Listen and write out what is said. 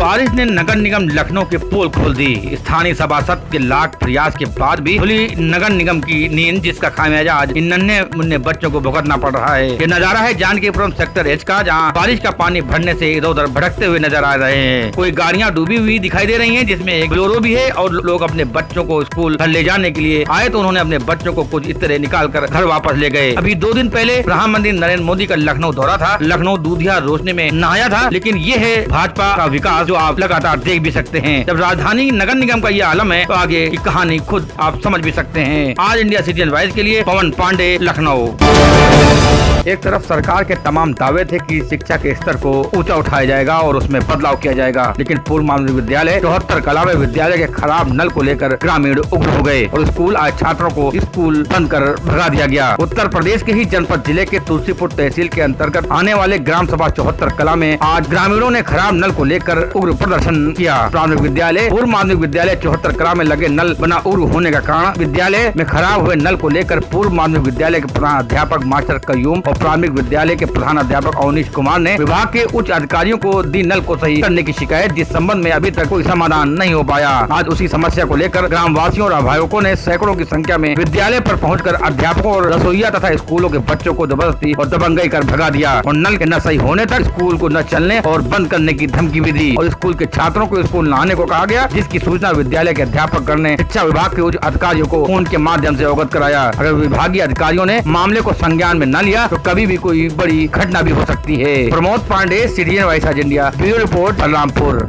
बारिश ने नगर निगम लखनऊ के पोल खोल दी। स्थानीय सभासद के लाख प्रयास के बाद भी खुली नगर निगम की नींद, जिसका खामियाजा आज इन नन्हे मुन्ने बच्चों को भुगतना पड़ रहा है। ये नजारा है जानकीपुरम सेक्टर एच का, जहाँ बारिश का पानी भरने से इधर उधर भटकते हुए नजर आ रहे हैं। कोई गाड़ियाँ डूबी हुई दिखाई दे रही है, जिसमें एक बोलेरो भी है और लोग अपने बच्चों को स्कूल घर ले जाने के लिए आए तो उन्होंने अपने बच्चों को कुछ इस तरह निकाल कर घर वापस ले गए। अभी 2 दिन पहले प्रधानमंत्री नरेंद्र मोदी का लखनऊ दौरा था। लखनऊ दूधिया रोशनी में नहाया था, लेकिन ये है भाजपा का विकास जो आप लगातार देख भी सकते हैं। जब राजधानी नगर निगम का ये आलम है तो आगे की कहानी खुद आप समझ भी सकते हैं। आज इंडिया सिटीजन वॉइस के लिए पवन पांडे, लखनऊ। एक तरफ सरकार के तमाम दावे थे कि शिक्षा के स्तर को ऊंचा उठाया जाएगा और उसमें बदलाव किया जाएगा, लेकिन पूर्व माध्यमिक विद्यालय चौहत्तर कला में विद्यालय के खराब नल को लेकर ग्रामीण उग्र हो गए और स्कूल आज छात्रों को स्कूल बंद कर भगा दिया गया। उत्तर प्रदेश के ही जनपद जिले के तुलसीपुर तहसील के अंतर्गत आने वाले ग्राम सभा चौहत्तर कला में आज ग्रामीणों ने खराब नल को लेकर उग्र प्रदर्शन किया। प्राथमिक विद्यालय पूर्व माध्यमिक विद्यालय चौहत्तर कला में लगे नल बना उग्र होने का कारण विद्यालय में खराब हुए नल को लेकर पूर्व माध्यमिक विद्यालय के प्रधान अध्यापक मास्टर कयूम और प्राथमिक विद्यालय के प्रधान अध्यापक अवनीश कुमार ने विभाग के उच्च अधिकारियों को दी नल को सही करने की शिकायत, जिस संबंध में अभी तक कोई समाधान नहीं हो पाया। आज उसी समस्या को लेकर ग्राम वासियों और अभिभावकों ने सैकड़ों की संख्या में विद्यालय पर पहुंचकर अध्यापकों और रसोईया तथा स्कूलों के बच्चों को जबरदस्ती और दबंगई कर भगा दिया और नल के न सही होने तक स्कूल को न चलने और बंद करने की धमकी भी दी और स्कूल के छात्रों को स्कूल न आने को कहा गया, जिसकी सूचना विद्यालय के अध्यापक गण ने शिक्षा विभाग के उच्च अधिकारियों को फोन के माध्यम से अवगत कराया। अगर विभागीय अधिकारियों ने मामले को संज्ञान में न लिया तो कभी भी कोई बड़ी घटना भी हो सकती है। Pramod Pandey, citizen voice India, bureau report, Balrampur.